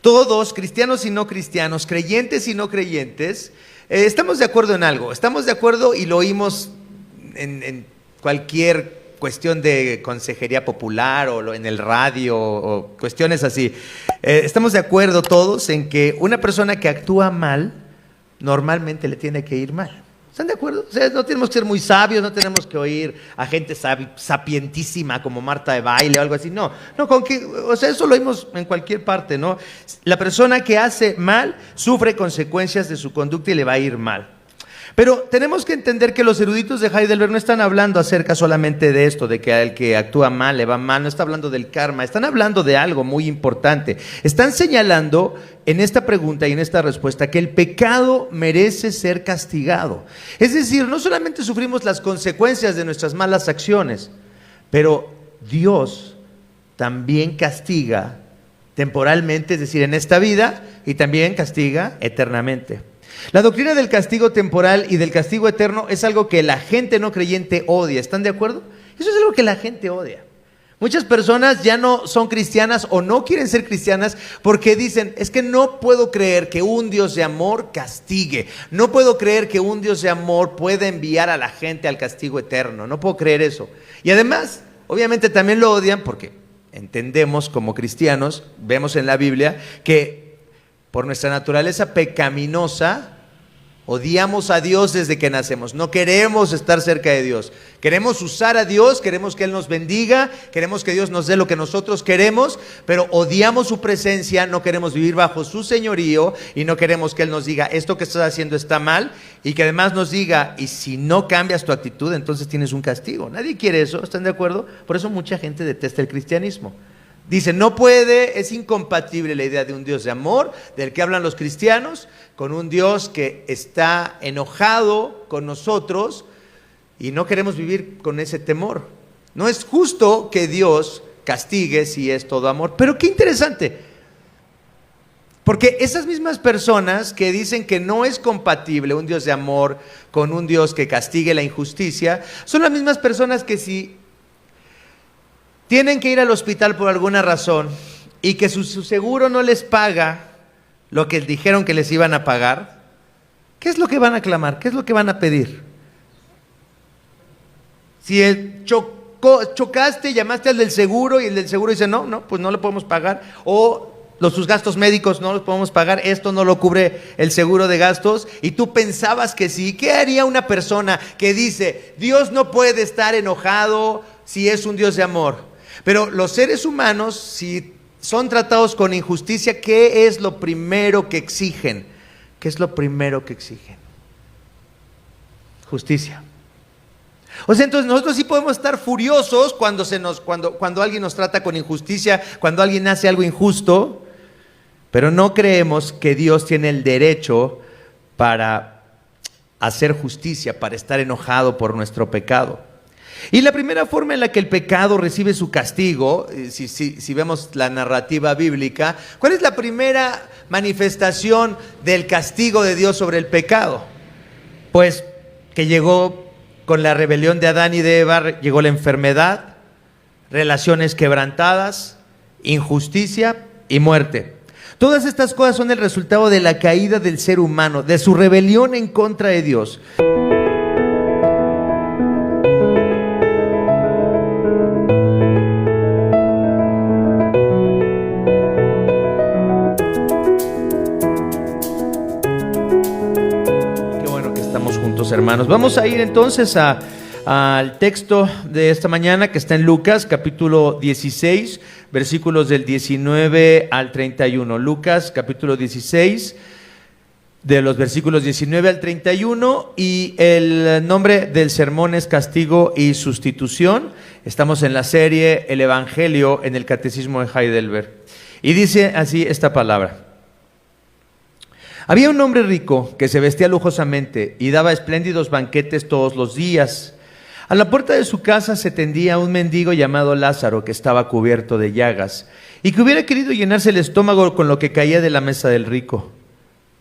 todos, cristianos y no cristianos, creyentes y no creyentes, estamos de acuerdo en algo. Estamos de acuerdo y lo oímos en cualquier cuestión de consejería popular o en el radio o cuestiones así. Estamos de acuerdo todos en que una persona que actúa mal, normalmente le tiene que ir mal. ¿Están de acuerdo? O sea, no tenemos que ser muy sabios, no tenemos que oír a gente sapientísima como Marta de Baile o algo así. No, o sea, eso lo oímos en cualquier parte, ¿no? La persona que hace mal sufre consecuencias de su conducta y le va a ir mal. Pero tenemos que entender que los eruditos de Heidelberg no están hablando acerca solamente de esto, de que al que actúa mal le va mal, no está hablando del karma, están hablando de algo muy importante. Están señalando en esta pregunta y en esta respuesta que el pecado merece ser castigado. Es decir, no solamente sufrimos las consecuencias de nuestras malas acciones, pero Dios también castiga temporalmente, es decir, en esta vida, y también castiga eternamente. La doctrina del castigo temporal y del castigo eterno es algo que la gente no creyente odia. ¿Están de acuerdo? Eso es algo que la gente odia. Muchas personas ya no son cristianas o no quieren ser cristianas porque dicen, es que no puedo creer que un Dios de amor castigue. No puedo creer que un Dios de amor pueda enviar a la gente al castigo eterno. No puedo creer eso. Y además, obviamente también lo odian porque entendemos como cristianos, vemos en la Biblia que por nuestra naturaleza pecaminosa, odiamos a Dios desde que nacemos. No queremos estar cerca de Dios. Queremos usar a Dios, queremos que Él nos bendiga, queremos que Dios nos dé lo que nosotros queremos, pero odiamos su presencia, no queremos vivir bajo su señorío y no queremos que Él nos diga, esto que estás haciendo está mal, y que además nos diga, y si no cambias tu actitud, entonces tienes un castigo. Nadie quiere eso, ¿están de acuerdo? Por eso mucha gente detesta el cristianismo. Dice, no puede, es incompatible la idea de un Dios de amor, del que hablan los cristianos, con un Dios que está enojado con nosotros y no queremos vivir con ese temor. No es justo que Dios castigue si es todo amor. Pero qué interesante, porque esas mismas personas que dicen que no es compatible un Dios de amor con un Dios que castigue la injusticia, son las mismas personas que si tienen que ir al hospital por alguna razón y que su seguro no les paga lo que dijeron que les iban a pagar, ¿qué es lo que van a clamar? ¿Qué es lo que van a pedir? Si chocaste, llamaste al del seguro y el del seguro dice, no, pues no le podemos pagar, o sus gastos médicos no los podemos pagar, esto no lo cubre el seguro de gastos, y tú pensabas que sí. ¿Qué haría una persona que dice, Dios no puede estar enojado si es un Dios de amor? Pero los seres humanos, si son tratados con injusticia, ¿qué es lo primero que exigen? ¿Qué es lo primero que exigen? Justicia. O sea, entonces nosotros sí podemos estar furiosos cuando alguien nos trata con injusticia, cuando alguien hace algo injusto, pero no creemos que Dios tiene el derecho para hacer justicia, para estar enojado por nuestro pecado. Y la primera forma en la que el pecado recibe su castigo, si vemos la narrativa bíblica, ¿cuál es la primera manifestación del castigo de Dios sobre el pecado? Pues que llegó con la rebelión de Adán y de Eva, llegó la enfermedad, relaciones quebrantadas, injusticia y muerte. Todas estas cosas son el resultado de la caída del ser humano, de su rebelión en contra de Dios. Hermanos, vamos a ir entonces al texto de esta mañana que está en Lucas capítulo 16, versículos del 19 al 31. Lucas capítulo 16, de los versículos 19 al 31, y el nombre del sermón es Castigo y Sustitución. Estamos en la serie El Evangelio en el Catecismo de Heidelberg, y dice así esta palabra. Había un hombre rico que se vestía lujosamente y daba espléndidos banquetes todos los días. A la puerta de su casa se tendía un mendigo llamado Lázaro, que estaba cubierto de llagas y que hubiera querido llenarse el estómago con lo que caía de la mesa del rico.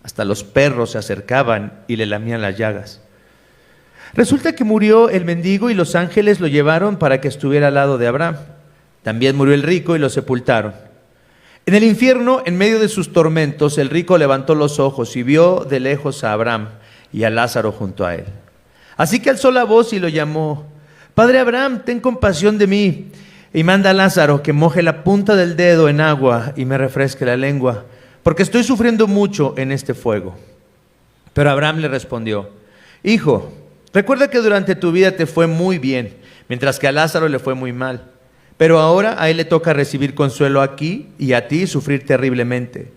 Hasta los perros se acercaban y le lamían las llagas. Resulta que murió el mendigo y los ángeles lo llevaron para que estuviera al lado de Abraham. También murió el rico y lo sepultaron. En el infierno, en medio de sus tormentos, el rico levantó los ojos y vio de lejos a Abraham y a Lázaro junto a él. Así que alzó la voz y lo llamó: Padre Abraham, ten compasión de mí, y manda a Lázaro que moje la punta del dedo en agua y me refresque la lengua, porque estoy sufriendo mucho en este fuego. Pero Abraham le respondió: Hijo, recuerda que durante tu vida te fue muy bien, mientras que a Lázaro le fue muy mal. Pero ahora a él le toca recibir consuelo aquí y a ti sufrir terriblemente.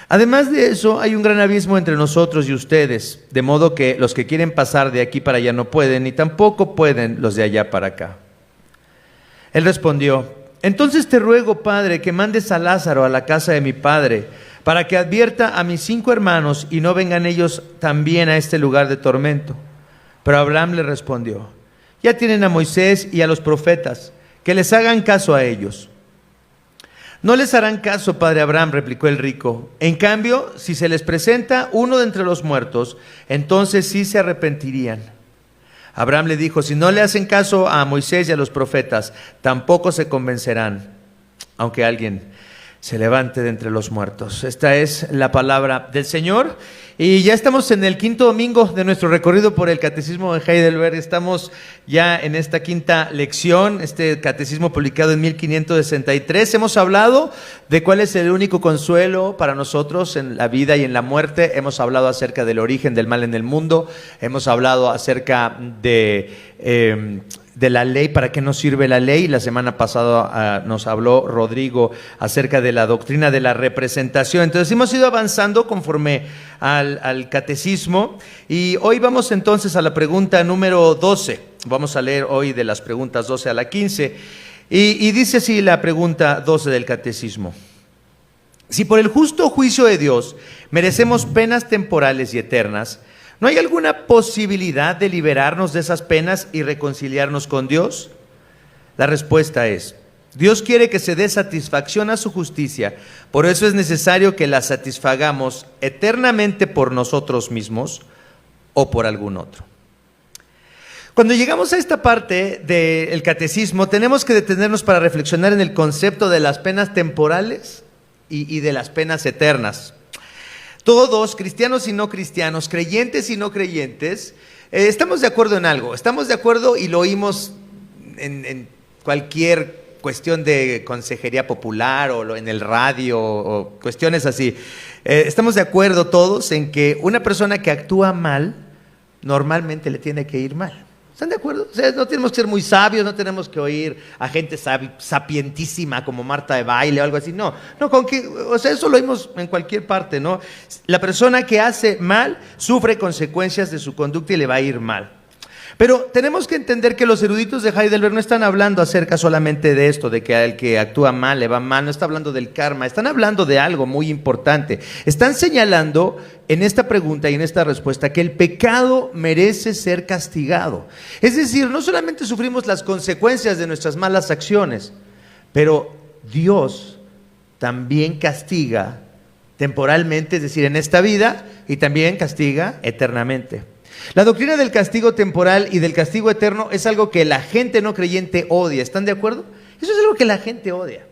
Además de eso, hay un gran abismo entre nosotros y ustedes, de modo que los que quieren pasar de aquí para allá no pueden, ni tampoco pueden los de allá para acá. Él respondió: Entonces te ruego, Padre, que mandes a Lázaro a la casa de mi padre, para que advierta a mis 5 hermanos y no vengan ellos también a este lugar de tormento. Pero Abraham le respondió: Ya tienen a Moisés y a los profetas, que les hagan caso a ellos. No les harán caso, padre Abraham, replicó el rico. En cambio, si se les presenta uno de entre los muertos, entonces sí se arrepentirían. Abraham le dijo: Si no le hacen caso a Moisés y a los profetas, tampoco se convencerán, aunque alguien se levante de entre los muertos. Esta es la palabra del Señor. Y ya estamos en el 5.º domingo de nuestro recorrido por el Catecismo de Heidelberg. Estamos ya en esta 5ª lección, este catecismo publicado en 1563. Hemos hablado de cuál es el único consuelo para nosotros en la vida y en la muerte. Hemos hablado acerca del origen del mal en el mundo. Hemos hablado acerca de la ley, para qué nos sirve la ley. La semana pasada nos habló Rodrigo acerca de la doctrina de la representación. Entonces hemos ido avanzando conforme al catecismo, y hoy vamos entonces a la pregunta número 12. Vamos a leer hoy de las preguntas 12 a la 15, y dice así la pregunta 12 del catecismo: Si por el justo juicio de Dios merecemos penas temporales y eternas, ¿no hay alguna posibilidad de liberarnos de esas penas y reconciliarnos con Dios? La respuesta es: Dios quiere que se dé satisfacción a su justicia, por eso es necesario que la satisfagamos eternamente por nosotros mismos o por algún otro. Cuando llegamos a esta parte del catecismo, tenemos que detenernos para reflexionar en el concepto de las penas temporales y de las penas eternas. Todos, cristianos y no cristianos, creyentes y no creyentes, estamos de acuerdo en algo. Estamos de acuerdo, y lo oímos en cualquier cuestión de consejería popular o en el radio o cuestiones así. Estamos de acuerdo todos en que una persona que actúa mal, normalmente le tiene que ir mal. ¿Están de acuerdo? O sea, no tenemos que ser muy sabios, no tenemos que oír a gente sapientísima como Marta de Baile o algo así. No, con que, o sea, eso lo oímos en cualquier parte, ¿no? La persona que hace mal sufre consecuencias de su conducta y le va a ir mal. Pero tenemos que entender que los eruditos de Heidelberg no están hablando acerca solamente de esto, de que al que actúa mal le va mal. No está hablando del karma, están hablando de algo muy importante. Están señalando en esta pregunta y en esta respuesta que el pecado merece ser castigado. Es decir, no solamente sufrimos las consecuencias de nuestras malas acciones, pero Dios también castiga temporalmente, es decir, en esta vida, y también castiga eternamente. La doctrina del castigo temporal y del castigo eterno es algo que la gente no creyente odia. ¿Están de acuerdo? Eso es algo que la gente odia.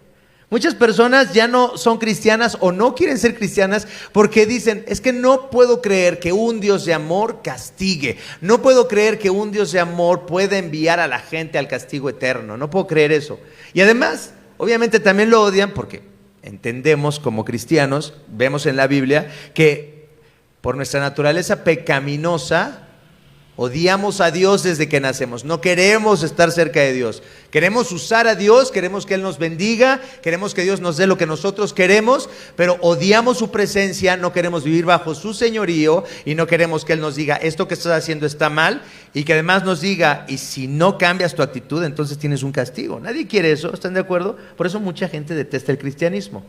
Muchas personas ya no son cristianas o no quieren ser cristianas porque dicen: es que no puedo creer que un Dios de amor castigue. No puedo creer que un Dios de amor pueda enviar a la gente al castigo eterno. No puedo creer eso. Y además, obviamente también lo odian porque entendemos como cristianos, vemos en la Biblia que por nuestra naturaleza pecaminosa odiamos a Dios desde que nacemos. No queremos estar cerca de Dios. Queremos usar a Dios, queremos que Él nos bendiga, queremos que Dios nos dé lo que nosotros queremos, pero odiamos su presencia, no queremos vivir bajo su señorío y no queremos que Él nos diga: esto que estás haciendo está mal, y que además nos diga: y si no cambias tu actitud, entonces tienes un castigo. Nadie quiere eso, ¿están de acuerdo? Por eso mucha gente detesta el cristianismo.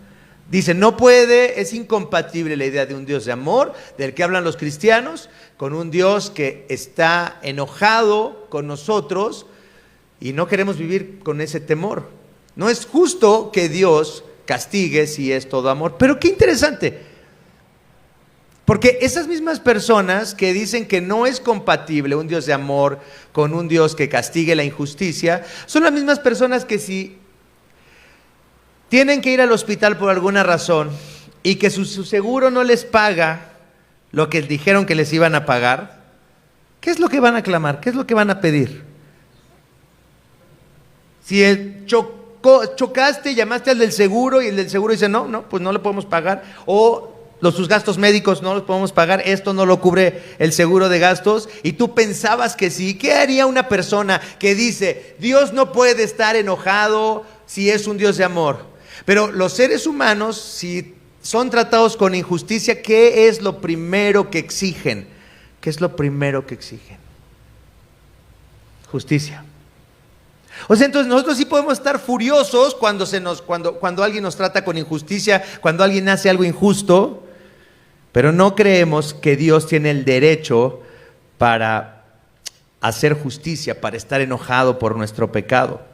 Dice: no puede, es incompatible la idea de un Dios de amor, del que hablan los cristianos, con un Dios que está enojado con nosotros, y no queremos vivir con ese temor. No es justo que Dios castigue si es todo amor. Pero qué interesante, porque esas mismas personas que dicen que no es compatible un Dios de amor con un Dios que castigue la injusticia, son las mismas personas que si tienen que ir al hospital por alguna razón y que su seguro no les paga lo que dijeron que les iban a pagar, ¿qué es lo que van a clamar? ¿Qué es lo que van a pedir? Si chocaste, llamaste al del seguro y el del seguro dice, no, pues no lo podemos pagar, o sus gastos médicos no los podemos pagar, esto no lo cubre el seguro de gastos, y tú pensabas que sí. ¿Qué haría una persona que dice, Dios no puede estar enojado si es un Dios de amor? Pero los seres humanos, si son tratados con injusticia, ¿qué es lo primero que exigen? ¿Qué es lo primero que exigen? Justicia. O sea, entonces nosotros sí podemos estar furiosos cuando alguien nos trata con injusticia, cuando alguien hace algo injusto, pero no creemos que Dios tiene el derecho para hacer justicia, para estar enojado por nuestro pecado.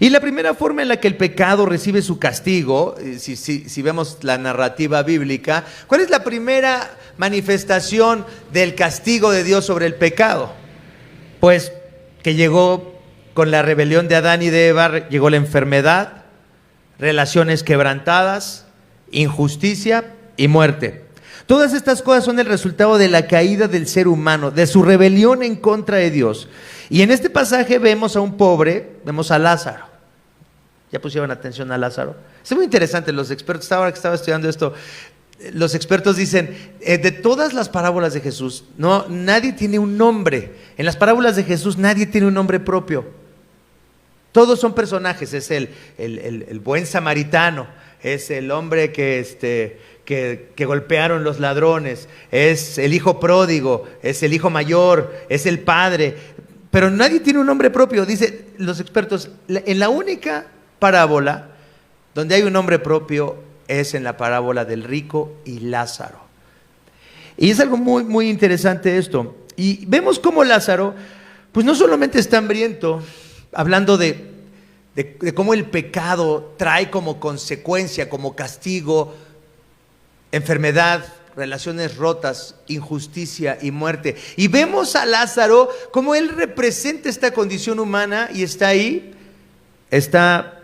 Y la primera forma en la que el pecado recibe su castigo, si vemos la narrativa bíblica, ¿cuál es la primera manifestación del castigo de Dios sobre el pecado? Pues que llegó con la rebelión de Adán y de Eva, llegó la enfermedad, relaciones quebrantadas, injusticia y muerte. Todas estas cosas son el resultado de la caída del ser humano, de su rebelión en contra de Dios. Y en este pasaje vemos a un pobre, vemos a Lázaro. ¿Ya pusieron atención a Lázaro? Es muy interesante, los expertos, ahora que estaba estudiando esto, los expertos dicen, de todas las parábolas de Jesús, nadie tiene un nombre. En las parábolas de Jesús nadie tiene un nombre propio. Todos son personajes, es el buen samaritano, es el hombre que golpearon los ladrones, es el hijo pródigo, es el hijo mayor, es el padre, pero nadie tiene un nombre propio. Dicen los expertos, en la única parábola donde hay un nombre propio es en la parábola del rico y Lázaro. Y es algo muy, muy interesante esto. Y vemos cómo Lázaro, pues no solamente está hambriento, hablando de cómo el pecado trae como consecuencia, como castigo, enfermedad, relaciones rotas, injusticia y muerte. Y vemos a Lázaro como él representa esta condición humana y está ahí, está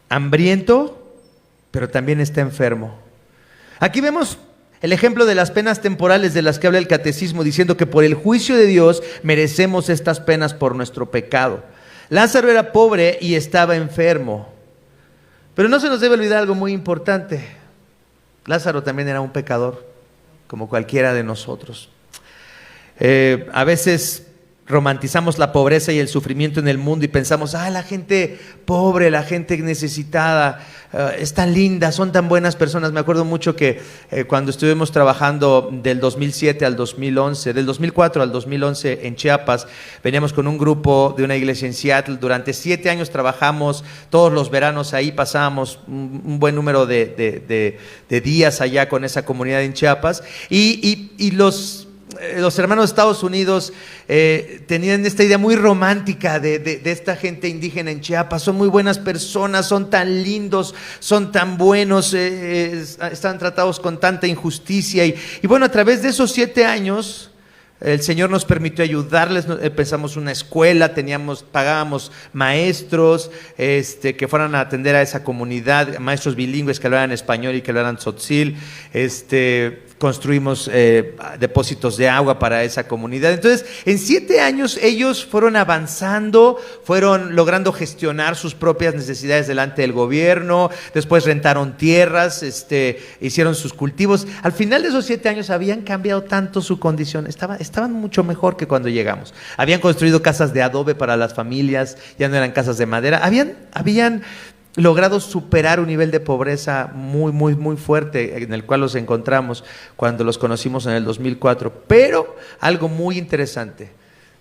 hambriento, pero también está enfermo. Aquí vemos el ejemplo de las penas temporales de las que habla el catecismo, diciendo que por el juicio de Dios merecemos estas penas por nuestro pecado. Lázaro era pobre y estaba enfermo, pero no se nos debe olvidar algo muy importante. Lázaro también era un pecador, como cualquiera de nosotros. A veces romantizamos la pobreza y el sufrimiento en el mundo y pensamos, la gente pobre, la gente necesitada, es tan linda, son tan buenas personas. Me acuerdo mucho que cuando estuvimos trabajando del 2007 al 2011, del 2004 al 2011 en Chiapas, veníamos con un grupo de una iglesia en Seattle. Durante 7 años trabajamos todos los veranos ahí, pasábamos un buen número de días allá con esa comunidad en Chiapas, y los hermanos de Estados Unidos tenían esta idea muy romántica de esta gente indígena en Chiapas. Son muy buenas personas, son tan lindos, son tan buenos, están tratados con tanta injusticia. Y bueno, a través de esos 7 años el Señor nos permitió ayudarles. Empezamos una escuela, pagábamos maestros que fueran a atender a esa comunidad, maestros bilingües que hablaran español y que hablaran tzotzil. Construimos depósitos de agua para esa comunidad. Entonces, en 7 años ellos fueron avanzando, fueron logrando gestionar sus propias necesidades delante del gobierno. Después rentaron tierras, hicieron sus cultivos. Al final de esos 7 años habían cambiado tanto su condición, estaban mucho mejor que cuando llegamos. Habían construido casas de adobe para las familias, ya no eran casas de madera. Habían logrado superar un nivel de pobreza muy, muy, muy fuerte en el cual los encontramos cuando los conocimos en el 2004. Pero algo muy interesante,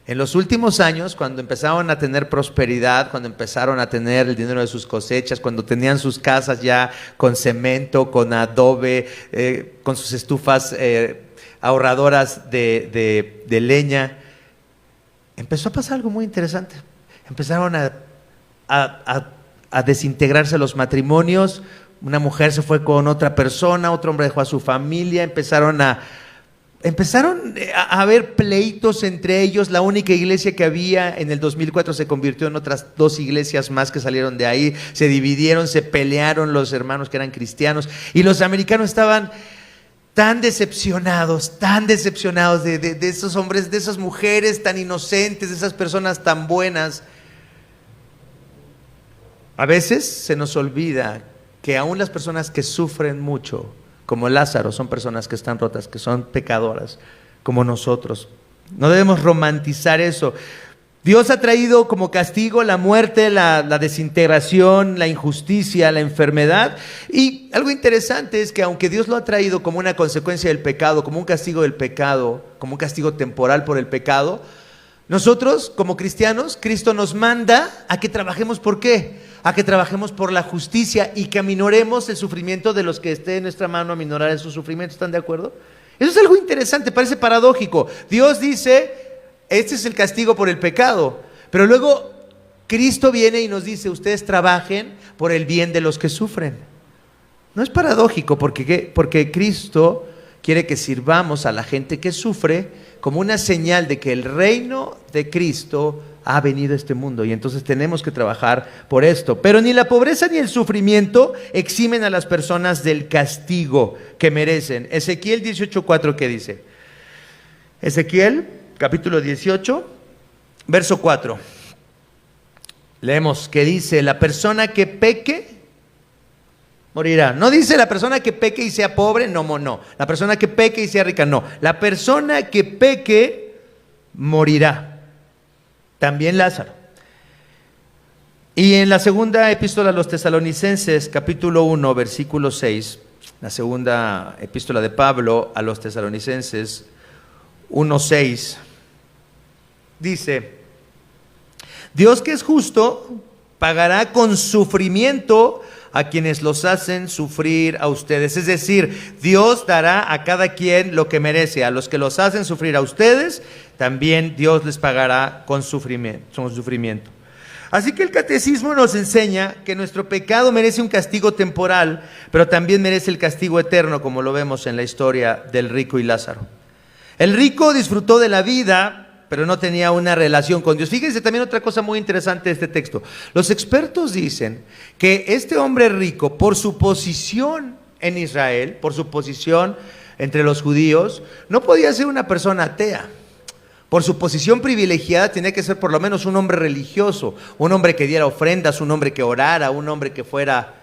en los últimos años, cuando empezaron a tener prosperidad, cuando empezaron a tener el dinero de sus cosechas, cuando tenían sus casas ya con cemento, con adobe, con sus estufas ahorradoras de leña, empezó a pasar algo muy interesante. Empezaron a desintegrarse los matrimonios. Una mujer se fue con otra persona, otro hombre dejó a su familia, empezaron a empezaron a haber pleitos entre ellos. La única iglesia que había en el 2004 se convirtió en otras 2 iglesias más que salieron de ahí. Se dividieron, se pelearon los hermanos que eran cristianos. Y los americanos estaban tan decepcionados de esos hombres, de esas mujeres tan inocentes, de esas personas tan buenas. A veces se nos olvida que aún las personas que sufren mucho, como Lázaro, son personas que están rotas, que son pecadoras, como nosotros. No debemos romantizar eso. Dios ha traído como castigo la muerte, la desintegración, la injusticia, la enfermedad. Y algo interesante es que aunque Dios lo ha traído como una consecuencia del pecado, como un castigo del pecado, como un castigo temporal por el pecado, nosotros como cristianos, Cristo nos manda a que trabajemos ¿por qué? A que trabajemos por la justicia y que aminoremos el sufrimiento de los que esté en nuestra mano, aminorar su sufrimiento. ¿Están de acuerdo? Eso es algo interesante, parece paradójico. Dios dice, este es el castigo por el pecado, pero luego Cristo viene y nos dice, ustedes trabajen por el bien de los que sufren. No es paradójico porque Cristo quiere que sirvamos a la gente que sufre como una señal de que el reino de Cristo ha venido a este mundo y entonces tenemos que trabajar por esto. Pero ni la pobreza ni el sufrimiento eximen a las personas del castigo que merecen. Ezequiel 18:4, ¿qué dice? Ezequiel, capítulo 18, verso 4. Leemos que dice, la persona que peque morirá. No dice la persona que peque y sea pobre, no. La persona que peque y sea rica, no. La persona que peque morirá. También Lázaro. Y en la segunda epístola a los Tesalonicenses, capítulo 1, versículo 6, la segunda epístola de Pablo a los Tesalonicenses 1:6, dice, Dios que es justo, pagará con sufrimiento a quienes los hacen sufrir a ustedes. Es decir, Dios dará a cada quien lo que merece. A los que los hacen sufrir a ustedes, también Dios les pagará con sufrimiento. Así que el catecismo nos enseña que nuestro pecado merece un castigo temporal, pero también merece el castigo eterno, como lo vemos en la historia del rico y Lázaro. El rico disfrutó de la vida, pero no tenía una relación con Dios. Fíjense también otra cosa muy interesante de este texto. Los expertos dicen que este hombre rico, por su posición en Israel, por su posición entre los judíos, no podía ser una persona atea. Por su posición privilegiada tenía que ser por lo menos un hombre religioso, un hombre que diera ofrendas, un hombre que orara, un hombre que fuera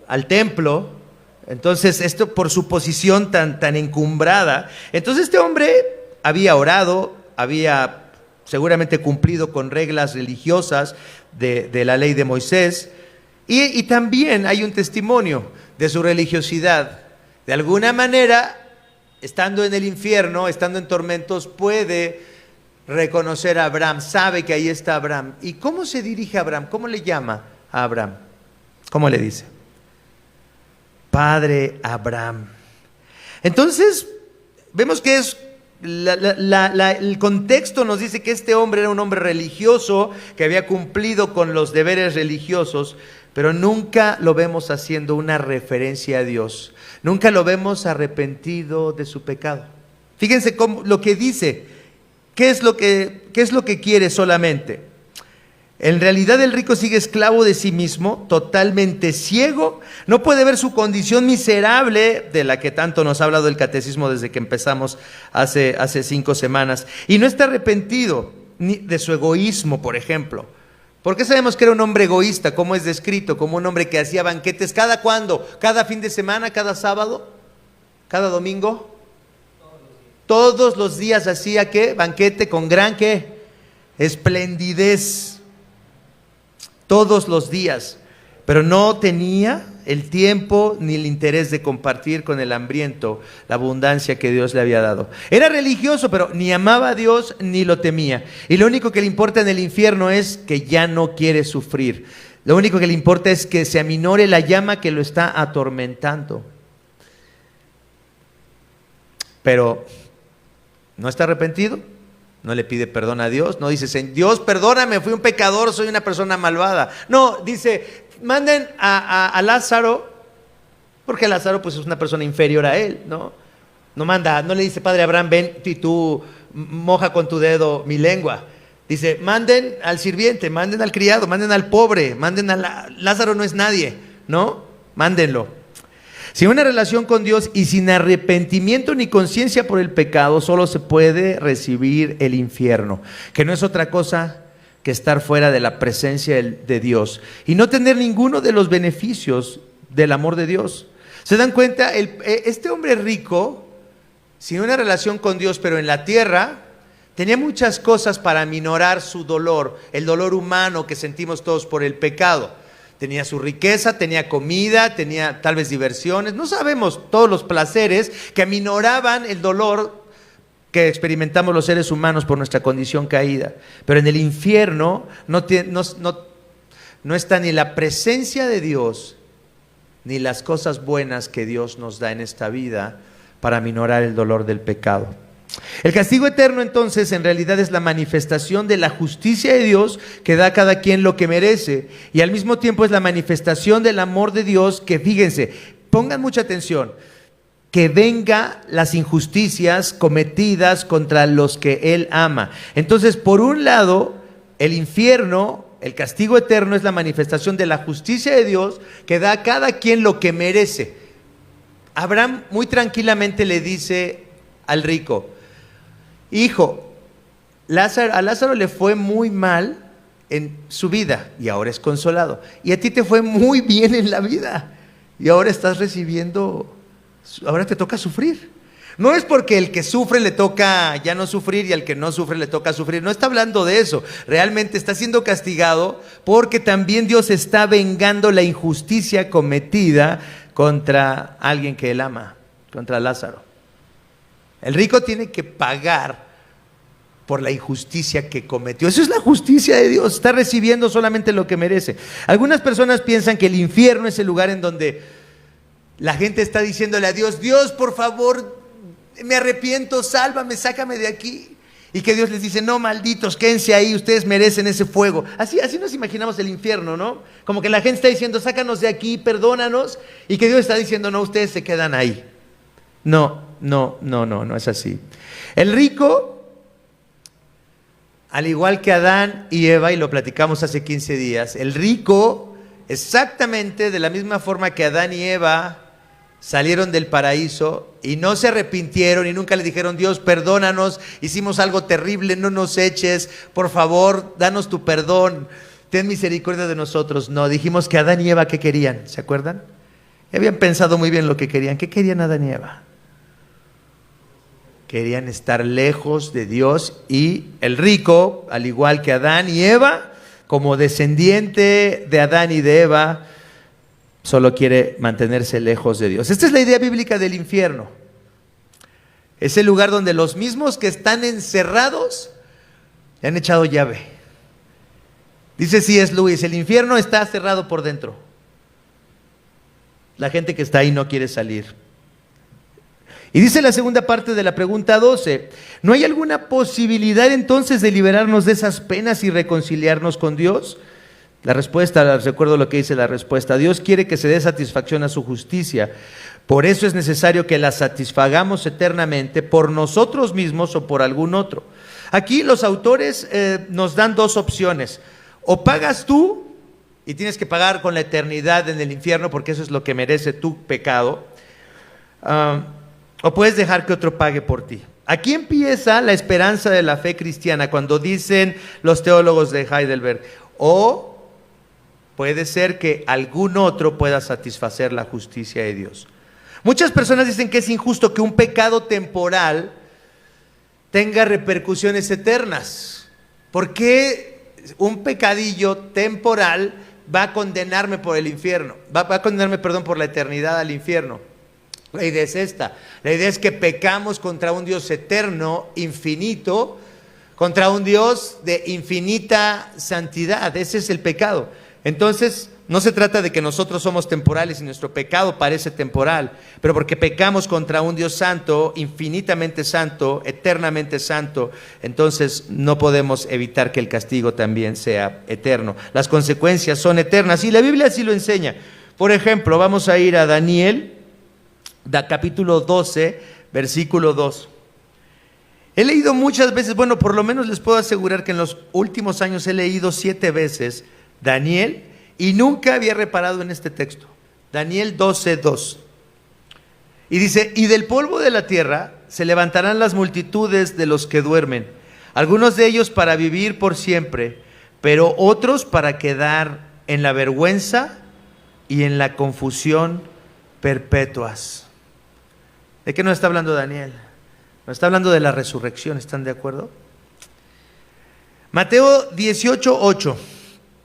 al templo. Entonces, esto por su posición tan encumbrada. Entonces, este hombre había orado, había seguramente cumplido con reglas religiosas de la ley de Moisés, y también hay un testimonio de su religiosidad. De alguna manera, estando en el infierno, estando en tormentos, puede reconocer a Abraham, sabe que ahí está Abraham. ¿Y cómo se dirige a Abraham? ¿Cómo le llama a Abraham? ¿Cómo le dice? Padre Abraham. Entonces, vemos que es el contexto nos dice que este hombre era un hombre religioso, que había cumplido con los deberes religiosos, pero nunca lo vemos haciendo una referencia a Dios. Nunca lo vemos arrepentido de su pecado. Fíjense lo que dice. ¿Qué es lo que quiere solamente? En realidad el rico sigue esclavo de sí mismo, totalmente ciego, no puede ver su condición miserable, de la que tanto nos ha hablado el catecismo desde que empezamos hace 5 semanas, y no está arrepentido ni de su egoísmo, por ejemplo. ¿Por qué sabemos que era un hombre egoísta? ¿Cómo es descrito? Como un hombre que hacía banquetes, ¿cada cuándo? ¿Cada fin de semana? ¿Cada sábado? ¿Cada domingo? Todos los días hacía, ¿qué? Banquete con gran, ¿qué? Esplendidez. Todos los días, pero no tenía el tiempo ni el interés de compartir con el hambriento la abundancia que Dios le había dado. Era religioso, pero ni amaba a Dios ni lo temía. Y lo único que le importa en el infierno es que ya no quiere sufrir. Lo único que le importa es que se aminore la llama que lo está atormentando. Pero no está arrepentido. No le pide perdón a Dios, no dice, Dios, perdóname, fui un pecador, soy una persona malvada. No, dice, manden a Lázaro, porque Lázaro pues es una persona inferior a él, ¿no? No le dice, Padre Abraham, ven y tú moja con tu dedo mi lengua. Dice, manden al sirviente, manden al criado, manden al pobre, manden a Lázaro no es nadie, ¿no? Mándenlo. Sin una relación con Dios y sin arrepentimiento ni conciencia por el pecado, solo se puede recibir el infierno, que no es otra cosa que estar fuera de la presencia de Dios y no tener ninguno de los beneficios del amor de Dios. ¿Se dan cuenta? Este hombre rico, sin una relación con Dios, pero en la tierra, tenía muchas cosas para aminorar su dolor, el dolor humano que sentimos todos por el pecado. Tenía su riqueza, tenía comida, tenía tal vez diversiones, no sabemos, todos los placeres que aminoraban el dolor que experimentamos los seres humanos por nuestra condición caída. Pero en el infierno no está ni la presencia de Dios, ni las cosas buenas que Dios nos da en esta vida para aminorar el dolor del pecado. El castigo eterno entonces en realidad es la manifestación de la justicia de Dios que da a cada quien lo que merece y al mismo tiempo es la manifestación del amor de Dios que, fíjense, pongan mucha atención, que venga las injusticias cometidas contra los que Él ama. Entonces, por un lado, el infierno, el castigo eterno es la manifestación de la justicia de Dios que da a cada quien lo que merece. Abraham muy tranquilamente le dice al rico, hijo, a Lázaro le fue muy mal en su vida y ahora es consolado. Y a ti te fue muy bien en la vida y ahora estás recibiendo, ahora te toca sufrir. No es porque el que sufre le toca ya no sufrir y al que no sufre le toca sufrir. No está hablando de eso. Realmente está siendo castigado porque también Dios está vengando la injusticia cometida contra alguien que Él ama, contra Lázaro. El rico tiene que pagar por la injusticia que cometió. Eso es la justicia de Dios. Está recibiendo solamente lo que merece. Algunas personas piensan que el infierno es el lugar en donde la gente está diciéndole a Dios, Dios, por favor, me arrepiento, sálvame, sácame de aquí. Y que Dios les dice, no, malditos, quédense ahí, ustedes merecen ese fuego. Así nos imaginamos el infierno, ¿no? Como que la gente está diciendo, sácanos de aquí, perdónanos. Y que Dios está diciendo, no, ustedes se quedan ahí. No es así. El rico, al igual que Adán y Eva, y lo platicamos hace 15 días, el rico, exactamente de la misma forma que Adán y Eva salieron del paraíso y no se arrepintieron y nunca le dijeron, Dios, perdónanos, hicimos algo terrible, no nos eches, por favor, danos tu perdón, ten misericordia de nosotros. No, dijimos que Adán y Eva, ¿qué querían? ¿Se acuerdan? Habían pensado muy bien lo que querían. ¿Qué querían Adán y Eva? Querían estar lejos de Dios y el rico, al igual que Adán y Eva, como descendiente de Adán y de Eva, solo quiere mantenerse lejos de Dios. Esta es la idea bíblica del infierno. Es el lugar donde los mismos que están encerrados le han echado llave. Dice C.S. Lewis, el infierno está cerrado por dentro. La gente que está ahí no quiere salir. Y dice la segunda parte de la pregunta 12, ¿no hay alguna posibilidad entonces de liberarnos de esas penas y reconciliarnos con Dios? La respuesta, recuerdo lo que dice la respuesta, Dios quiere que se dé satisfacción a su justicia, por eso es necesario que la satisfagamos eternamente por nosotros mismos o por algún otro. Aquí los autores nos dan dos opciones, o pagas tú y tienes que pagar con la eternidad en el infierno porque eso es lo que merece tu pecado, o puedes dejar que otro pague por ti. Aquí empieza la esperanza de la fe cristiana cuando dicen los teólogos de Heidelberg, o puede ser que algún otro pueda satisfacer la justicia de Dios. Muchas personas dicen que es injusto que un pecado temporal tenga repercusiones eternas. ¿Por qué un pecadillo temporal va a condenarme por el infierno? Va a condenarme, por la eternidad al infierno. La idea es esta. La idea es que pecamos contra un Dios eterno, infinito, contra un Dios de infinita santidad. Ese es el pecado. Entonces, no se trata de que nosotros somos temporales y nuestro pecado parece temporal, pero porque pecamos contra un Dios santo, infinitamente santo, eternamente santo, entonces no podemos evitar que el castigo también sea eterno. Las consecuencias son eternas y la Biblia así lo enseña. Por ejemplo, vamos a ir a Daniel, capítulo 12, versículo 2. He leído muchas veces, bueno, por lo menos les puedo asegurar que en los últimos años he leído 7 veces Daniel y nunca había reparado en este texto. Daniel 12:2. Y dice, y del polvo de la tierra se levantarán las multitudes de los que duermen, algunos de ellos para vivir por siempre, pero otros para quedar en la vergüenza y en la confusión perpetuas. ¿De qué nos está hablando Daniel? Nos está hablando de la resurrección, ¿están de acuerdo? Mateo 18:8.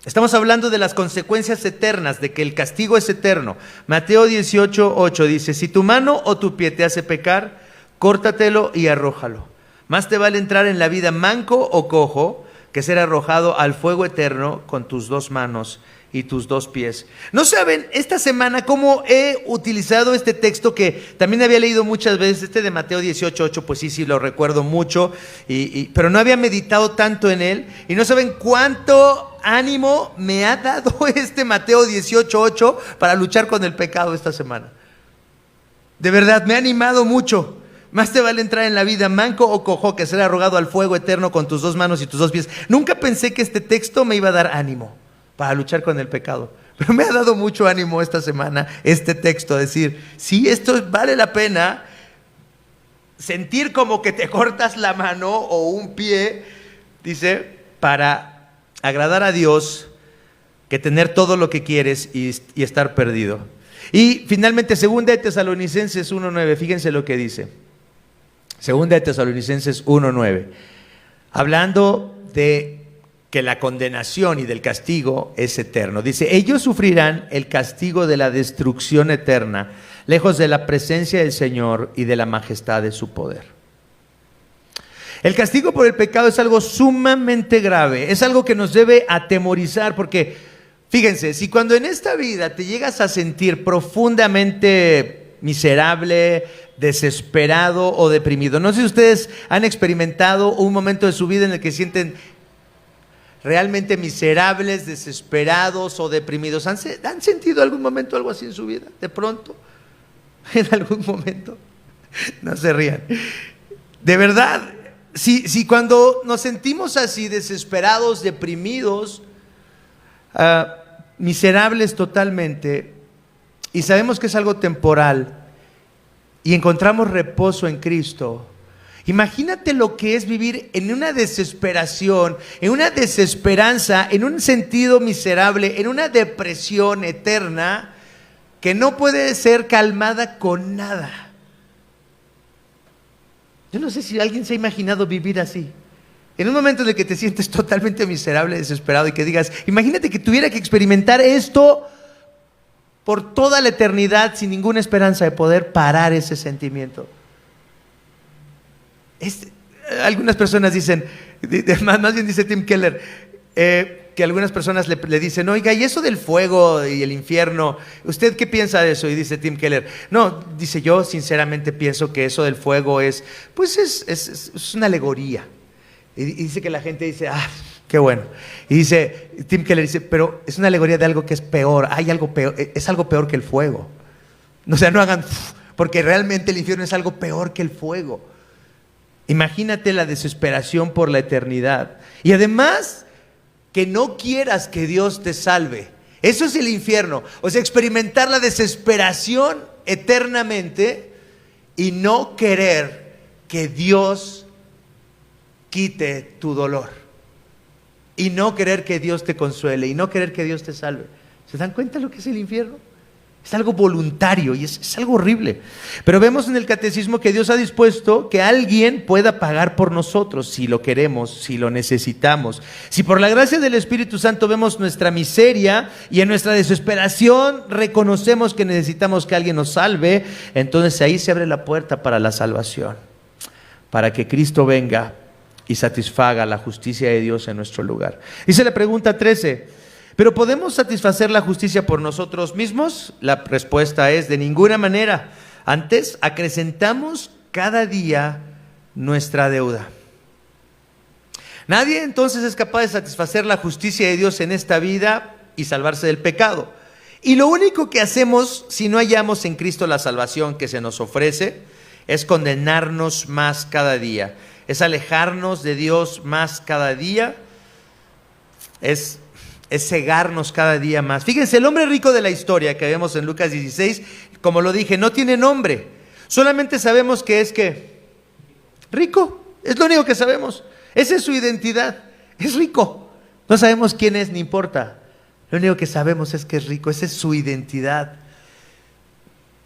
Estamos hablando de las consecuencias eternas, de que el castigo es eterno. Mateo 18:8 dice, si tu mano o tu pie te hace pecar, córtatelo y arrójalo. Más te vale entrar en la vida manco o cojo que ser arrojado al fuego eterno con tus 2 manos y tus 2 pies. No saben, esta semana cómo he utilizado este texto que también había leído muchas veces, este de Mateo 18:8, pues sí, lo recuerdo mucho, pero no había meditado tanto en él, y no saben cuánto ánimo me ha dado este Mateo 18:8 para luchar con el pecado esta semana. De verdad, me ha animado mucho. Más te vale entrar en la vida manco o cojo que ser arrojado al fuego eterno con tus 2 manos y tus 2 pies. Nunca pensé que este texto me iba a dar ánimo para luchar con el pecado, pero me ha dado mucho ánimo esta semana este texto, decir, sí, esto vale la pena, sentir como que te cortas la mano o un pie, dice, para agradar a Dios, que tener todo lo que quieres y estar perdido. Y finalmente, 2 de Tesalonicenses 1:9, fíjense lo que dice. 2 de Tesalonicenses 1:9, hablando de que la condenación y del castigo es eterno. Dice, ellos sufrirán el castigo de la destrucción eterna, lejos de la presencia del Señor y de la majestad de su poder. El castigo por el pecado es algo sumamente grave, es algo que nos debe atemorizar, porque fíjense, si cuando en esta vida te llegas a sentir profundamente miserable, desesperado o deprimido, no sé si ustedes han experimentado un momento de su vida en el que sienten realmente miserables, desesperados o deprimidos. ¿Han sentido algún momento algo así en su vida? De pronto, en algún momento. No se rían. De verdad, si cuando nos sentimos así, desesperados, deprimidos, miserables totalmente, y sabemos que es algo temporal, y encontramos reposo en Cristo, imagínate lo que es vivir en una desesperación, en una desesperanza, en un sentido miserable, en una depresión eterna que no puede ser calmada con nada. Yo no sé si alguien se ha imaginado vivir así. En un momento en el que te sientes totalmente miserable, desesperado y que digas, imagínate que tuviera que experimentar esto por toda la eternidad sin ninguna esperanza de poder parar ese sentimiento. Algunas personas dicen, más bien dice Tim Keller, que algunas personas le dicen, oiga, ¿y eso del fuego y el infierno? ¿Usted qué piensa de eso? Y dice Tim Keller, no, dice, yo sinceramente pienso que eso del fuego es una alegoría. Y dice que la gente dice, qué bueno. Y dice, Tim Keller dice, pero es una alegoría de algo que es peor, hay algo peor, es algo peor que el fuego. O sea, no hagan, porque realmente el infierno es algo peor que el fuego. Imagínate la desesperación por la eternidad. Y además, que no quieras que Dios te salve. Eso es el infierno. O sea, experimentar la desesperación eternamente y no querer que Dios quite tu dolor. Y no querer que Dios te consuele. Y no querer que Dios te salve. ¿Se dan cuenta lo que es el infierno? Es algo voluntario y es algo horrible. Pero vemos en el catecismo que Dios ha dispuesto que alguien pueda pagar por nosotros si lo queremos, si lo necesitamos. Si por la gracia del Espíritu Santo vemos nuestra miseria y en nuestra desesperación reconocemos que necesitamos que alguien nos salve, entonces ahí se abre la puerta para la salvación, para que Cristo venga y satisfaga la justicia de Dios en nuestro lugar. Dice la pregunta 13. ¿Pero podemos satisfacer la justicia por nosotros mismos? La respuesta es de ninguna manera. Antes, acrecentamos cada día nuestra deuda. Nadie entonces es capaz de satisfacer la justicia de Dios en esta vida y salvarse del pecado. Y lo único que hacemos si no hallamos en Cristo la salvación que se nos ofrece es condenarnos más cada día, es alejarnos de Dios más cada día, es cegarnos cada día más. Fíjense, el hombre rico de la historia que vemos en Lucas 16, como lo dije, no tiene nombre, solamente sabemos que es rico, es lo único que sabemos, esa es su identidad, es rico, no sabemos quién es, ni importa, lo único que sabemos es que es rico, esa es su identidad.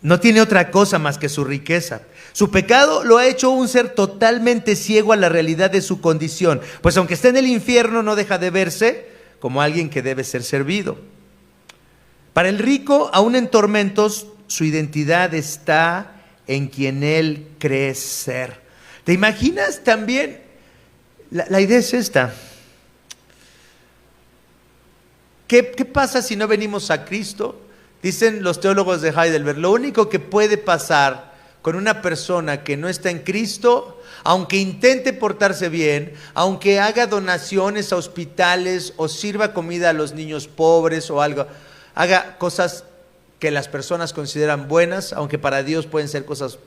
No tiene otra cosa más que su riqueza. Su pecado lo ha hecho un ser totalmente ciego a la realidad de su condición, pues aunque esté en el infierno no deja de verse como alguien que debe ser servido. Para el rico, aún en tormentos, su identidad está en quien él cree ser. ¿Te imaginas también? La idea es esta. ¿Qué pasa si no venimos a Cristo? Dicen los teólogos de Heidelberg, lo único que puede pasar con una persona que no está en Cristo, aunque intente portarse bien, aunque haga donaciones a hospitales o sirva comida a los niños pobres o algo, haga cosas que las personas consideran buenas, aunque para Dios pueden ser cosas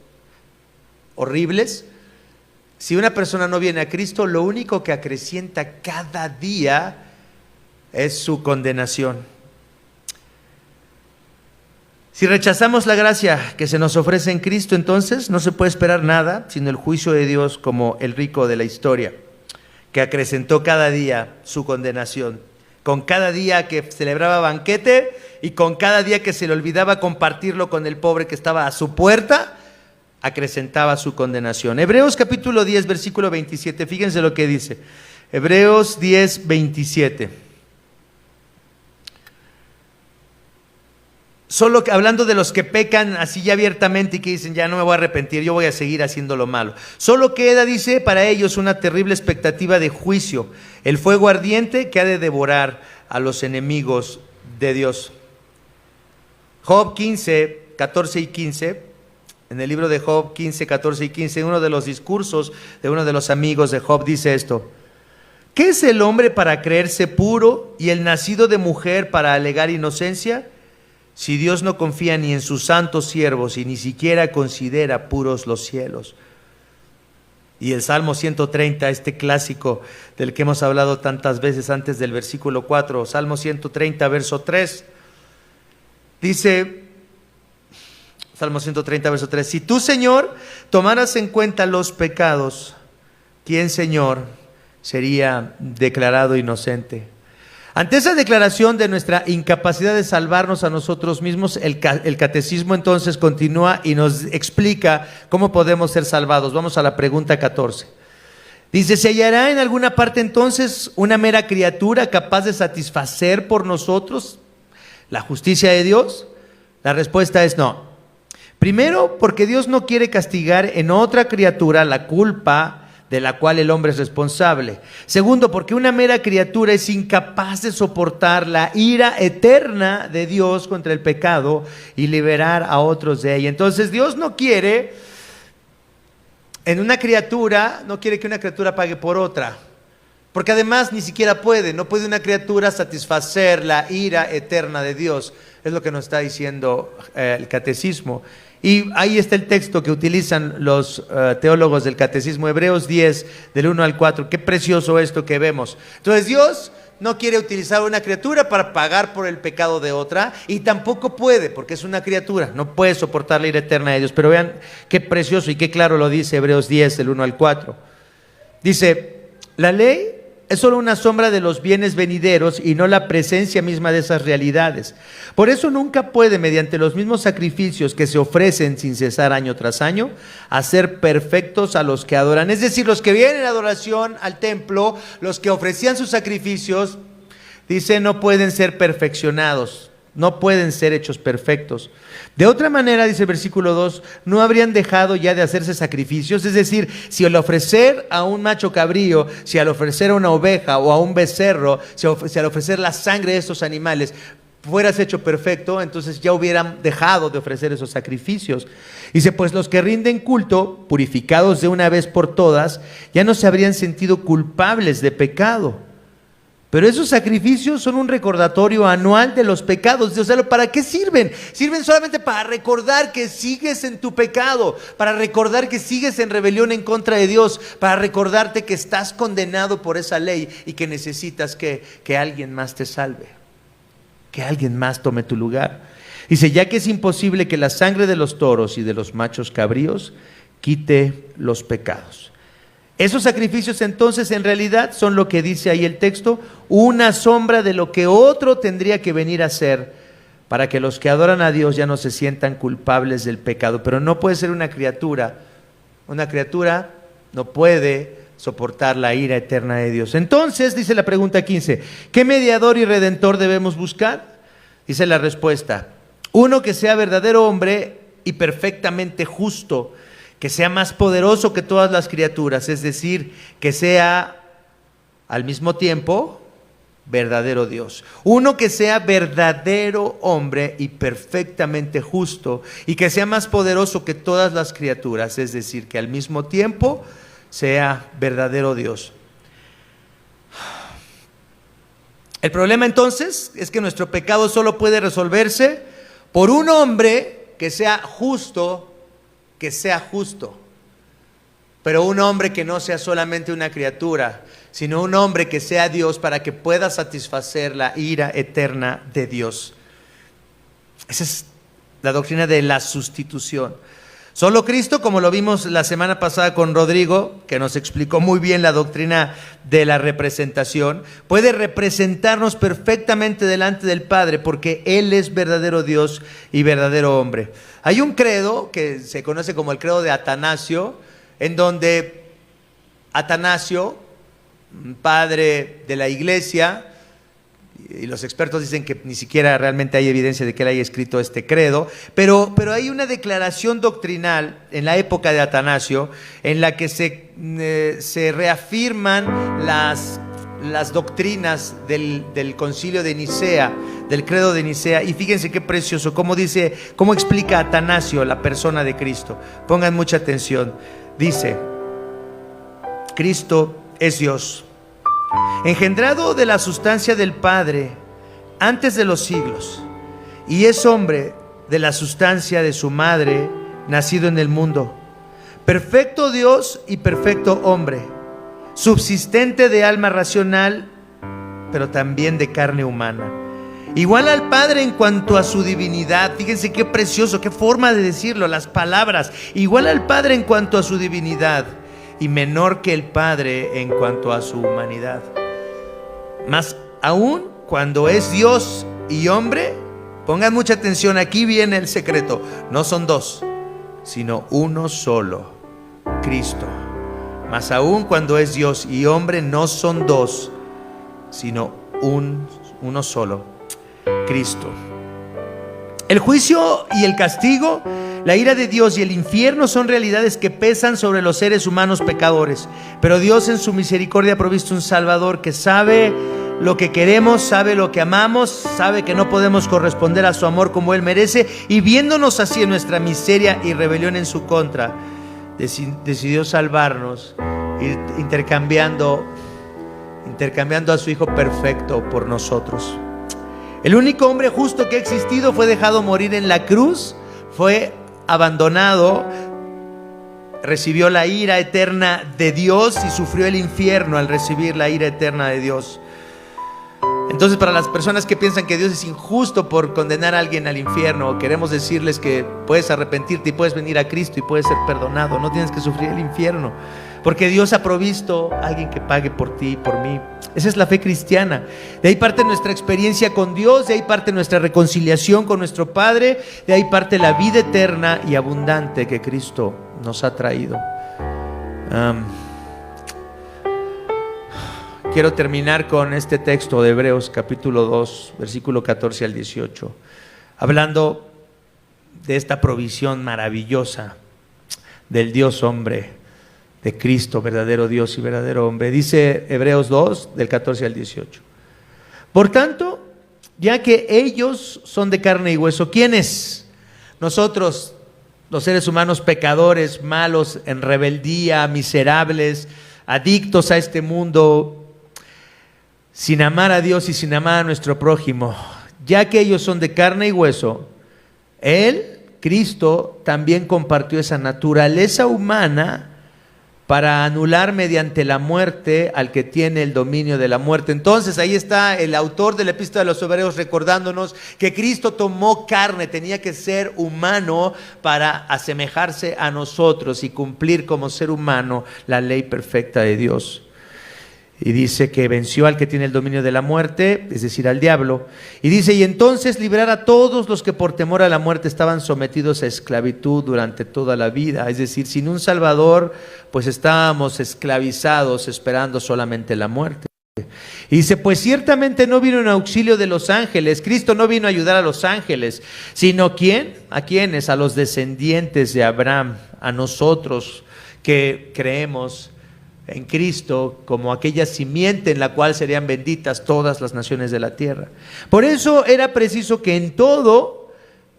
horribles. Si una persona no viene a Cristo, lo único que acrecienta cada día es su condenación. Si rechazamos la gracia que se nos ofrece en Cristo, entonces no se puede esperar nada sino el juicio de Dios, como el rico de la historia, que acrecentó cada día su condenación. Con cada día que celebraba banquete y con cada día que se le olvidaba compartirlo con el pobre que estaba a su puerta, acrecentaba su condenación. Hebreos capítulo 10, versículo 27, fíjense lo que dice. Hebreos 10, 27. Solo que, hablando de los que pecan así ya abiertamente y que dicen, ya no me voy a arrepentir, yo voy a seguir haciendo lo malo. Solo queda, dice, para ellos una terrible expectativa de juicio, el fuego ardiente que ha de devorar a los enemigos de Dios. Job 15, 14 y 15, en el libro de Job 15, 14 y 15, uno de los discursos de uno de los amigos de Job dice esto: ¿qué es el hombre para creerse puro y el nacido de mujer para alegar inocencia? Si Dios no confía ni en sus santos siervos y ni siquiera considera puros los cielos. Y el Salmo 130, este clásico del que hemos hablado tantas veces antes del versículo 4, Salmo 130, verso 3, dice, Salmo 130, verso 3, si tú, Señor, tomaras en cuenta los pecados, ¿quién, Señor, sería declarado inocente? Ante esa declaración de nuestra incapacidad de salvarnos a nosotros mismos, el catecismo entonces continúa y nos explica cómo podemos ser salvados. Vamos a la pregunta 14. Dice, ¿se hallará en alguna parte entonces una mera criatura capaz de satisfacer por nosotros la justicia de Dios? La respuesta es no. Primero, porque Dios no quiere castigar en otra criatura la culpa de la cual el hombre es responsable. Segundo, porque una mera criatura es incapaz de soportar la ira eterna de Dios contra el pecado y liberar a otros de ella. Entonces Dios no quiere en una criatura, no quiere que una criatura pague por otra, porque además ni siquiera no puede una criatura satisfacer la ira eterna de Dios. Es lo que nos está diciendo el catecismo. Y ahí está el texto que utilizan los teólogos del catecismo, Hebreos 10, del 1 al 4. Qué precioso esto que vemos. Entonces Dios no quiere utilizar una criatura para pagar por el pecado de otra, y tampoco puede, porque es una criatura, no puede soportar la ira eterna de Dios. Pero vean qué precioso y qué claro lo dice Hebreos 10, del 1 al 4. Dice, la ley es solo una sombra de los bienes venideros y no la presencia misma de esas realidades. Por eso nunca puede, mediante los mismos sacrificios que se ofrecen sin cesar año tras año, hacer perfectos a los que adoran. Es decir, los que vienen en adoración al templo, los que ofrecían sus sacrificios, dice, no pueden ser perfeccionados, no pueden ser hechos perfectos. De otra manera, dice el versículo 2, no habrían dejado ya de hacerse sacrificios. Es decir, si al ofrecer a un macho cabrío, si al ofrecer a una oveja o a un becerro, si al ofrecer la sangre de estos animales fueras hecho perfecto, entonces ya hubieran dejado de ofrecer esos sacrificios. Dice, pues los que rinden culto, purificados de una vez por todas, ya no se habrían sentido culpables de pecado. Pero esos sacrificios son un recordatorio anual de los pecados. O sea, ¿para qué sirven? Sirven solamente para recordar que sigues en tu pecado, para recordar que sigues en rebelión en contra de Dios, para recordarte que estás condenado por esa ley y que necesitas que alguien más te salve, que alguien más tome tu lugar. Dice, ya que es imposible que la sangre de los toros y de los machos cabríos quite los pecados. Esos sacrificios entonces en realidad son lo que dice ahí el texto, una sombra de lo que otro tendría que venir a hacer para que los que adoran a Dios ya no se sientan culpables del pecado. Pero no puede ser una criatura no puede soportar la ira eterna de Dios. Entonces, dice la pregunta 15, ¿qué mediador y redentor debemos buscar? Dice la respuesta, uno que sea verdadero hombre y perfectamente justo, que sea más poderoso que todas las criaturas, es decir, que sea al mismo tiempo verdadero Dios. Uno que sea verdadero hombre y perfectamente justo, y que sea más poderoso que todas las criaturas, es decir, que al mismo tiempo sea verdadero Dios. El problema entonces es que nuestro pecado solo puede resolverse por un hombre que sea justo, pero un hombre que no sea solamente una criatura, sino un hombre que sea Dios para que pueda satisfacer la ira eterna de Dios. Esa es la doctrina de la sustitución. Solo Cristo, como lo vimos la semana pasada con Rodrigo, que nos explicó muy bien la doctrina de la representación, puede representarnos perfectamente delante del Padre, porque Él es verdadero Dios y verdadero hombre. Hay un credo que se conoce como el credo de Atanasio, en donde Atanasio, padre de la iglesia, y los expertos dicen que ni siquiera realmente hay evidencia de que él haya escrito este credo, pero hay una declaración doctrinal en la época de Atanasio en la que se reafirman las doctrinas del concilio de Nicea, del credo de Nicea, y fíjense qué precioso, cómo explica Atanasio la persona de Cristo. Pongan mucha atención. Dice, Cristo es Dios, engendrado de la sustancia del Padre antes de los siglos, y es hombre de la sustancia de su madre, nacido en el mundo, perfecto Dios y perfecto hombre, subsistente de alma racional, pero también de carne humana, igual al Padre en cuanto a su divinidad. Fíjense qué precioso, qué forma de decirlo, las palabras, igual al Padre en cuanto a su divinidad, y menor que el Padre en cuanto a su humanidad. Mas aún cuando es Dios y hombre, pongan mucha atención, aquí viene el secreto, no son dos, sino uno solo, Cristo. Mas aún cuando es Dios y hombre, no son dos, sino uno solo, Cristo. El juicio y el castigo, la ira de Dios y el infierno son realidades que pesan sobre los seres humanos pecadores. Pero Dios en su misericordia ha provisto un Salvador que sabe lo que queremos, sabe lo que amamos, sabe que no podemos corresponder a su amor como Él merece, y viéndonos así en nuestra miseria y rebelión en su contra, decidió salvarnos, intercambiando a su Hijo perfecto por nosotros. El único hombre justo que ha existido fue dejado morir en la cruz, fue abandonado, recibió la ira eterna de Dios y sufrió el infierno al recibir la ira eterna de Dios. Entonces, para las personas que piensan que Dios es injusto por condenar a alguien al infierno, queremos decirles que puedes arrepentirte y puedes venir a Cristo y puedes ser perdonado. No tienes que sufrir el infierno, porque Dios ha provisto a alguien que pague por ti y por mí. Esa es la fe cristiana. De ahí parte nuestra experiencia con Dios, de ahí parte nuestra reconciliación con nuestro Padre, de ahí parte la vida eterna y abundante que Cristo nos ha traído. Quiero terminar con este texto de Hebreos capítulo 2, versículo 14 al 18, hablando de esta provisión maravillosa del Dios hombre, de Cristo, verdadero Dios y verdadero hombre. Dice Hebreos 2, del 14 al 18. Por tanto, ya que ellos son de carne y hueso, ¿quiénes? Nosotros, los seres humanos pecadores, malos, en rebeldía, miserables, adictos a este mundo. sin amar a Dios y sin amar a nuestro prójimo, ya que ellos son de carne y hueso, Él, Cristo, también compartió esa naturaleza humana para anular mediante la muerte al que tiene el dominio de la muerte. Entonces ahí está el autor de la Epístola de los Hebreos recordándonos que Cristo tomó carne, tenía que ser humano para asemejarse a nosotros y cumplir como ser humano la ley perfecta de Dios. Y dice que venció al que tiene el dominio de la muerte, es decir, al diablo. Y dice, y entonces librar a todos los que por temor a la muerte estaban sometidos a esclavitud durante toda la vida. Es decir, sin un Salvador, pues estábamos esclavizados esperando solamente la muerte. Y dice, pues ciertamente no vino en auxilio de los ángeles. Cristo no vino a ayudar a los ángeles, sino ¿quién? ¿A quiénes? A los descendientes de Abraham, a nosotros que creemos en Cristo como aquella simiente en la cual serían benditas todas las naciones de la tierra. Por eso era preciso que en todo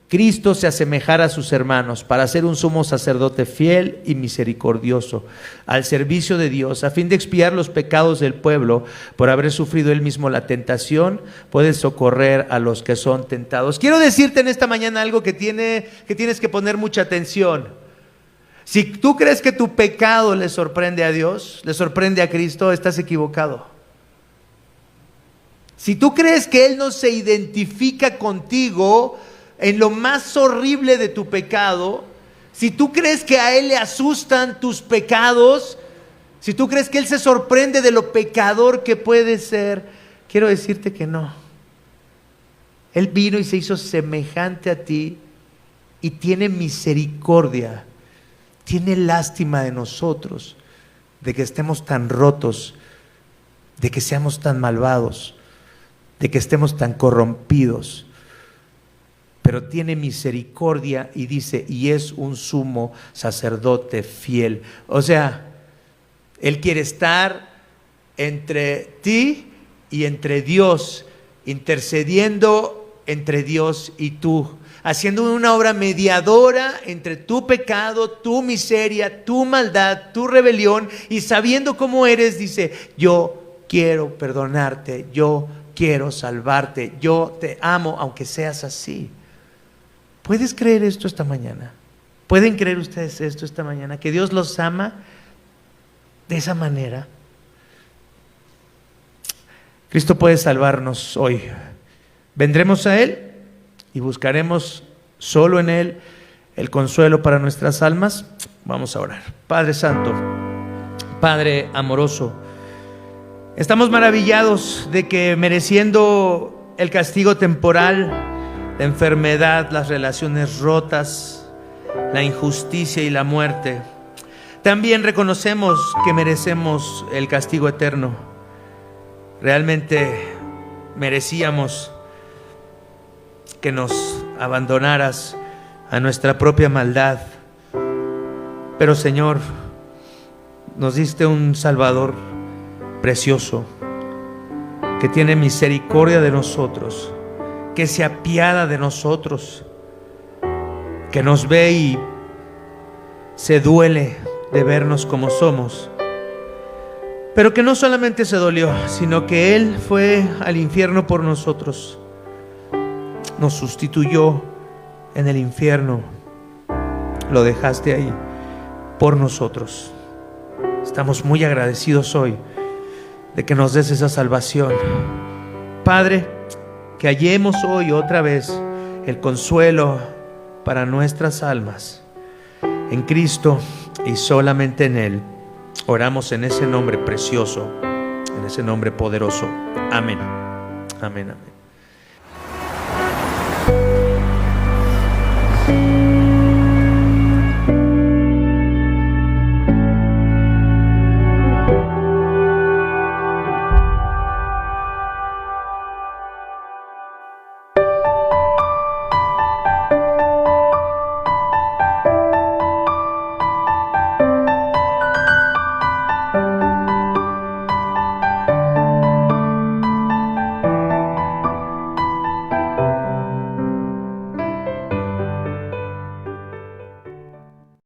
Cristo se asemejara a sus hermanos para ser un sumo sacerdote fiel y misericordioso al servicio de Dios, a fin de expiar los pecados del pueblo. Por haber sufrido él mismo la tentación, puede socorrer a los que son tentados. Quiero decirte en esta mañana algo que tienes que poner mucha atención. Si tú crees que tu pecado le sorprende a Dios, le sorprende a Cristo, estás equivocado. Si tú crees que Él no se identifica contigo en lo más horrible de tu pecado, si tú crees que a Él le asustan tus pecados, si tú crees que Él se sorprende de lo pecador que puede ser, quiero decirte que no. Él vino y se hizo semejante a ti y tiene misericordia. Tiene lástima de nosotros, de que estemos tan rotos, de que seamos tan malvados, de que estemos tan corrompidos. Pero tiene misericordia y dice, y es un sumo sacerdote fiel. O sea, Él quiere estar entre ti y entre Dios, intercediendo entre Dios y tú, haciendo una obra mediadora entre tu pecado, tu miseria, tu maldad, tu rebelión, y sabiendo cómo eres, dice, yo quiero perdonarte, yo quiero salvarte, yo te amo aunque seas así. ¿Puedes creer esto esta mañana? ¿Pueden creer ustedes esto esta mañana? Que Dios los ama de esa manera. Cristo puede salvarnos hoy. Vendremos a Él y buscaremos solo en Él el consuelo para nuestras almas. Vamos a orar. Padre Santo, Padre amoroso, estamos maravillados de que mereciendo el castigo temporal, la enfermedad, las relaciones rotas, la injusticia y la muerte, también reconocemos que merecemos el castigo eterno. Realmente merecíamos que nos abandonaras a nuestra propia maldad. Pero Señor, nos diste un Salvador precioso, que tiene misericordia de nosotros, que se apiada de nosotros, que nos ve y se duele de vernos como somos. Pero que no solamente se dolió, sino que Él fue al infierno por nosotros. Nos sustituyó en el infierno, lo dejaste ahí por nosotros. Estamos muy agradecidos hoy de que nos des esa salvación. Padre, que hallemos hoy otra vez el consuelo para nuestras almas en Cristo y solamente en Él. Oramos en ese nombre precioso, en ese nombre poderoso. Amén. Amén, amén.